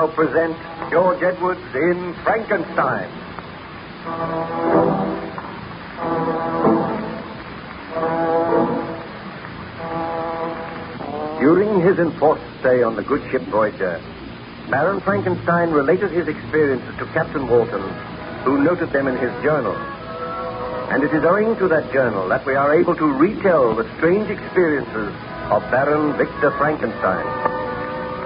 now present George Edwards in Frankenstein. During his enforced stay on the good ship Voyager, Baron Frankenstein related his experiences to Captain Walton, who noted them in his journal. And it is owing to that journal that we are able to retell the strange experiences of Baron Victor Frankenstein.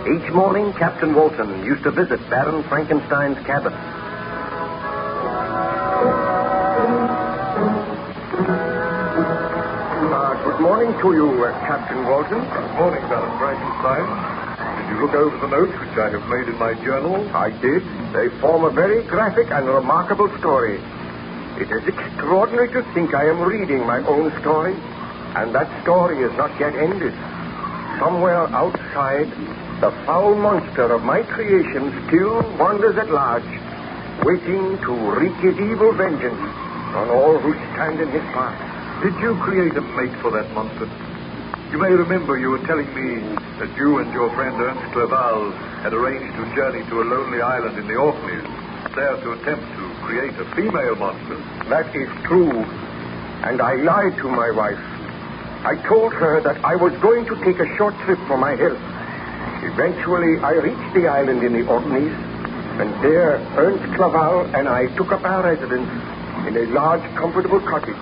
Each morning, Captain Walton used to visit Baron Frankenstein's cabin. Good morning to you, Captain Walton. Good morning, Baron Frankenstein. Did you look over the notes which I have made in my journal? I did. They form a very graphic and remarkable story. It is extraordinary to think I am reading my own story, and that story is not yet ended. Somewhere outside, the foul monster of my creation still wanders at large, waiting to wreak his evil vengeance on all who stand in his path. Did you create a mate for that monster? You may remember you were telling me that you and your friend Ernst Clerval had arranged to journey to a lonely island in the Orkneys, there to attempt to create a female monster. That is true, and I lied to my wife. I told her that I was going to take a short trip for my health. Eventually, I reached the island in the Orkneys, and there Ernst Clerval and I took up our residence in a large, comfortable cottage.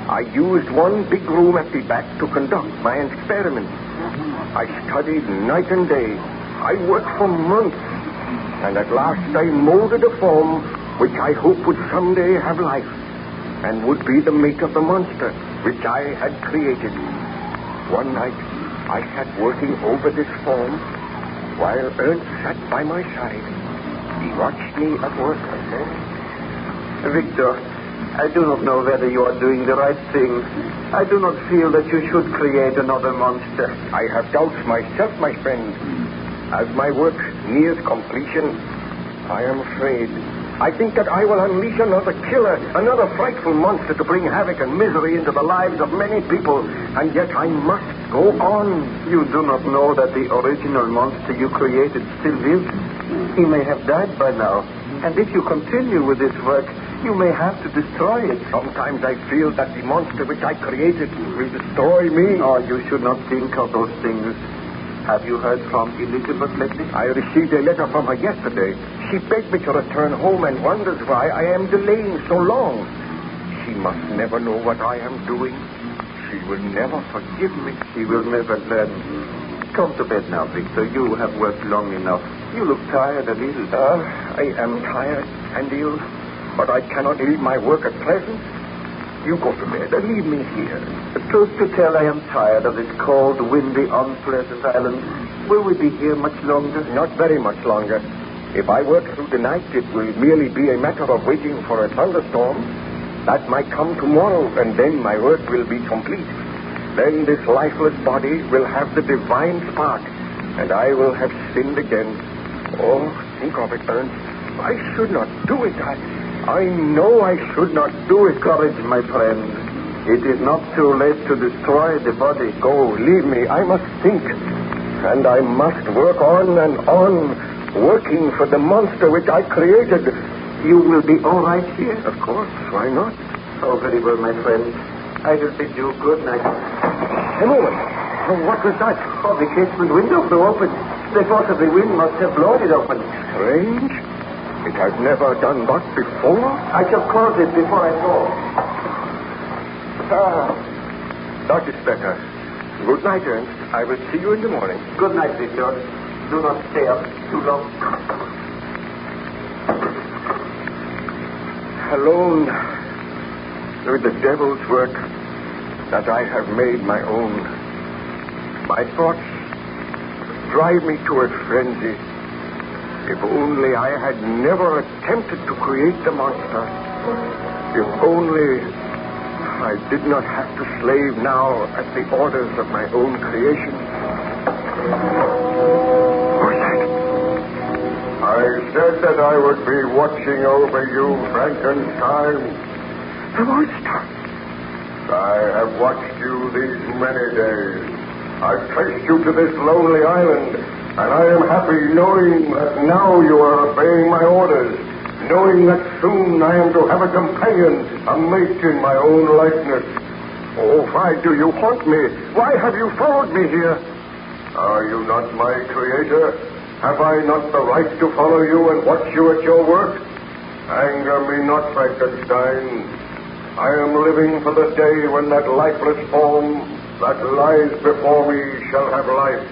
I used one big room at the back to conduct my experiments. I studied night and day. I worked for months, and at last I molded a form which I hoped would someday have life and would be the mate of the monster which I had created. One night, I sat working over this form while Ernst sat by my side. He watched me at work and said, Victor, I do not know whether you are doing the right thing. I do not feel that you should create another monster. I have doubts myself, my friend. As my work nears completion, I am afraid. I think that I will unleash another killer, another frightful monster to bring havoc and misery into the lives of many people, and yet I must go on. You do not know that the original monster you created still lives. He may have died by now, and if you continue with this work, you may have to destroy it. Sometimes I feel that the monster which I created will destroy me. Oh, you should not think of those things. Have you heard from Elizabeth lately? I received a letter from her yesterday. She begged me to return home and wonders why I am delaying so long. She must never know what I am doing. She will never forgive me. She will never learn. Come to bed now, Victor. You have worked long enough. You look tired and ill. I am tired and ill, but I cannot leave my work at present. You go to bed and leave me here. The truth to tell, I am tired of this cold, windy, unpleasant island. Will we be here much longer? Not very much longer. If I work through the night, it will merely be a matter of waiting for a thunderstorm. That might come tomorrow, and then my work will be complete. Then this lifeless body will have the divine spark, and I will have sinned again. Oh, think of it, Ernst. I should not do it. I know I should not do it. Courage, my friend. It is not too late to destroy the body. Go, leave me. I must think. And I must work on and on, working for the monster which I created. You will be all right here? Of course. Why not? Oh, very well, my friend. I will bid you good night. A moment. What was that? Oh, the casement window flew open. The force of the wind must have blown it open. Strange. It has never done that before. I shall close it before I go. That is better. Good night, Ernst. I will see you in the morning. Good night, Victor. Do not stay up too long. Alone with the devil's work that I have made my own. My thoughts drive me to a frenzy. If only I had never attempted to create the monster. If only I did not have to slave now at the orders of my own creation. Who's that? I said that I would be watching over you, Frankenstein. The monster. I have watched you these many days. I've traced you to this lonely island, And I am happy knowing that now you are obeying my orders, knowing that soon I am to have a companion, a mate in my own likeness. Oh, why do you haunt me? Why have you followed me here? Are you not my creator? Have I not the right to follow you and watch you at your work? Anger me not, Frankenstein. I am living for the day when that lifeless form that lies before me shall have life.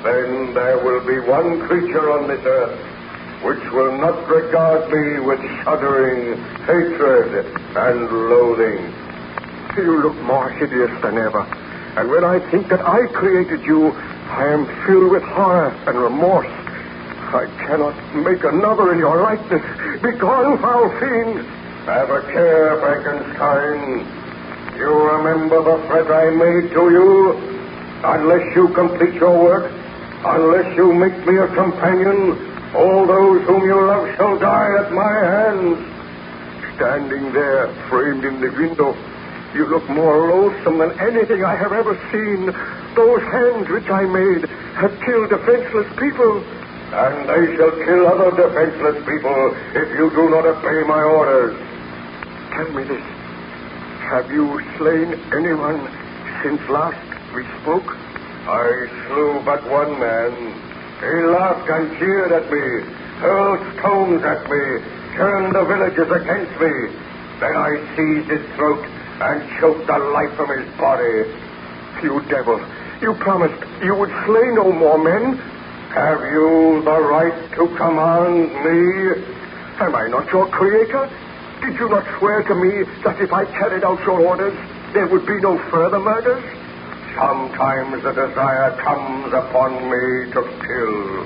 Then there will be one creature on this earth which will not regard me with shuddering hatred and loathing. You look more hideous than ever. And when I think that I created you, I am filled with horror and remorse. I cannot make another in your likeness. Begone, foul fiend! Have a care, Frankenstein. You remember the threat I made to you? Unless you complete your work, unless you make me a companion, all those whom you love shall die at my hands. Standing there, framed in the window, you look more loathsome than anything I have ever seen. Those hands which I made have killed defenseless people. And they shall kill other defenseless people if you do not obey my orders. Tell me this. Have you slain anyone since last we spoke? I slew but one man. He laughed and jeered at me, hurled stones at me, turned the villagers against me. Then I seized his throat and choked the life from his body. You devil, you promised you would slay no more men. Have you the right to command me? Am I not your creator? Did you not swear to me that if I carried out your orders, there would be no further murders? Sometimes the desire comes upon me to kill.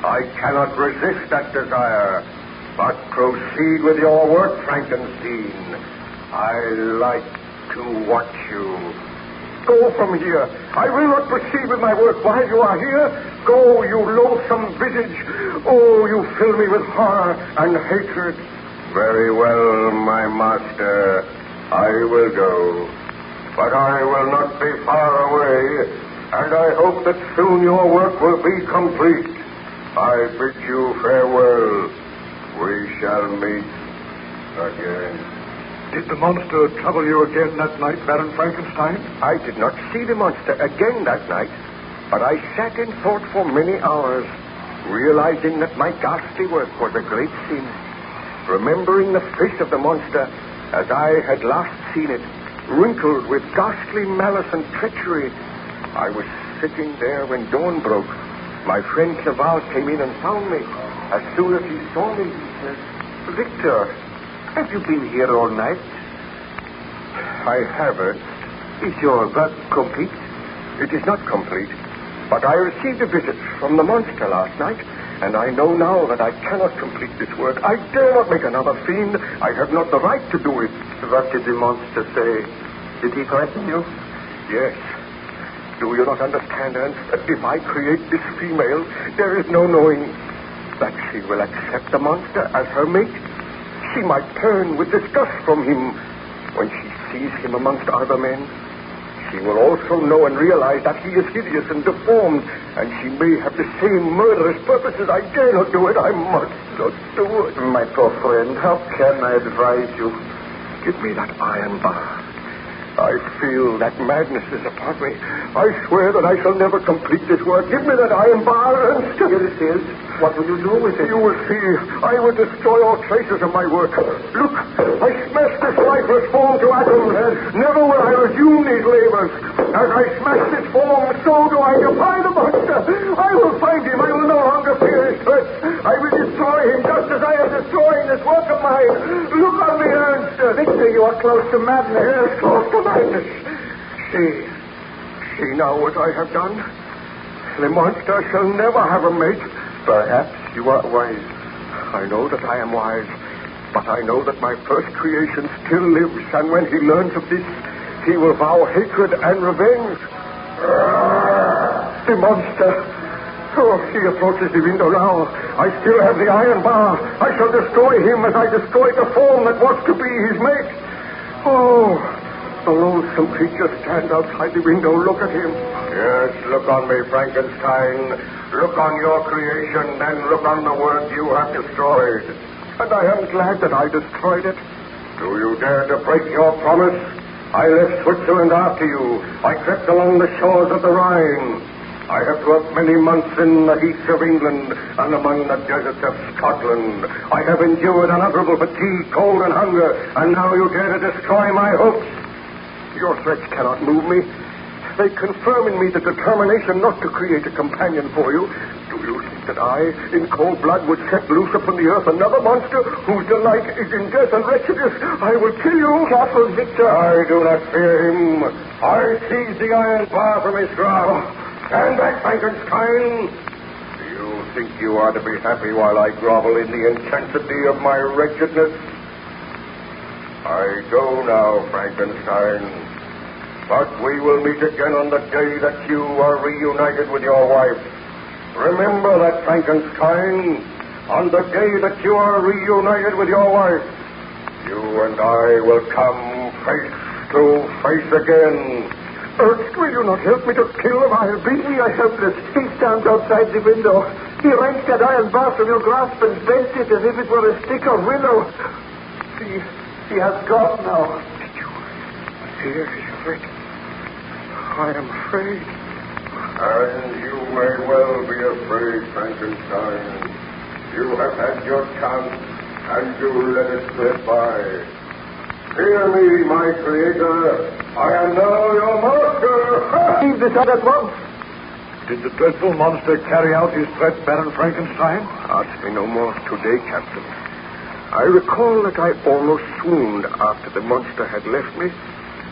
I cannot resist that desire, but proceed with your work, Frankenstein. I like to watch you. Go from here. I will not proceed with my work while you are here. Go, you loathsome visage. Oh, you fill me with horror and hatred. Very well, my master. I will go. But I will not be far away, and I hope that soon your work will be complete. I bid you farewell. We shall meet again. Did the monster trouble you again that night, Baron Frankenstein? I did not see the monster again that night, but I sat in thought for many hours, realizing that my ghastly work was a great sin. Remembering the face of the monster as I had last seen it, wrinkled with ghastly malice and treachery, I was sitting there when dawn broke. My friend Clerval came in and found me. As soon as he saw me, he said, Victor, have you been here all night? I have, Ernst. Is your work complete? It is not complete, but I received a visit from the monster last night, and I know now that I cannot complete this work. I dare not make another fiend. I have not the right to do it. What did the monster say? Did he threaten you? Yes. Do you not understand, Ernst, that if I create this female, there is no knowing that she will accept the monster as her mate? She might turn with disgust from him when she sees him amongst other men. She will also know and realize that he is hideous and deformed, and she may have the same murderous purposes. I dare not do it. I must not do it. My poor friend, how can I advise you? Give me that iron bar. I feel that madness is upon me. I swear that I shall never complete this work. Give me that iron bar and... Here it is. What will you do with it? You will see. I will destroy all traces of my work. Look, I smashed this lifeless form to atoms. Never will I resume these labors. As I smash this form, so do I defy the monster. I will find him. I will no longer fear his threats. I will destroy him just as I am destroying this work of mine. Look on me, Ernst. Victor, you are close to madness. Yes, close to madness. See now what I have done. The monster shall never have a mate. Perhaps you are wise. I know that I am wise, but I know that my first creation still lives, and when he learns of this, he will vow hatred and revenge. The monster. Oh, he approaches the window now. I still have the iron bar. I shall destroy him as I destroyed the form that was to be his mate. Oh, The loathsome creature stands outside the window. Look at him. Yes, look on me, Frankenstein. Look on your creation, then look on the work you have destroyed. And I am glad that I destroyed it. Do you dare to break your promise? I left Switzerland after you. I crept along the shores of the Rhine. I have dwelt many months in the heaths of England and among the deserts of Scotland. I have endured unutterable fatigue, cold, and hunger, and now you dare to destroy my hopes. Your threats cannot move me. They confirm in me the determination not to create a companion for you. Do you think that I, in cold blood, would set loose upon the earth another monster whose delight is in death and wretchedness? I will kill you. Careful, Victor. I do not fear him. I seize the iron bar from his grasp. Stand back, Frankenstein. Do you think you are to be happy while I grovel in the intensity of my wretchedness? I go now, Frankenstein. But we will meet again on the day that you are reunited with your wife. Remember that, Frankenstein. On the day that you are reunited with your wife, you and I will come face to face again. Ernst, will you not help me to kill him? I'll be here helpless. He stands outside the window. He wrenched that iron bar from your grasp and bent it as if it were a stick of willow. He has gone now. Did you hear his threat? I am afraid. And you may well be afraid, Frankenstein. You have had your chance, and you let it slip by. Hear me, my creator. I am now your master. Leave this out at once. Did the dreadful monster carry out his threat, Baron Frankenstein? Ask me no more today, Captain. I recall that I almost swooned after the monster had left me,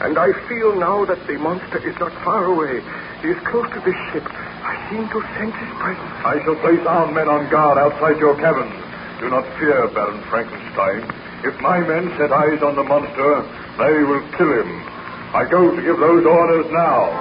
and I feel now that the monster is not far away. He is close to this ship. I seem to sense his presence. I shall place armed men on guard outside your cabin. Do not fear, Baron Frankenstein. If my men set eyes on the monster, they will kill him. I go to give those orders now.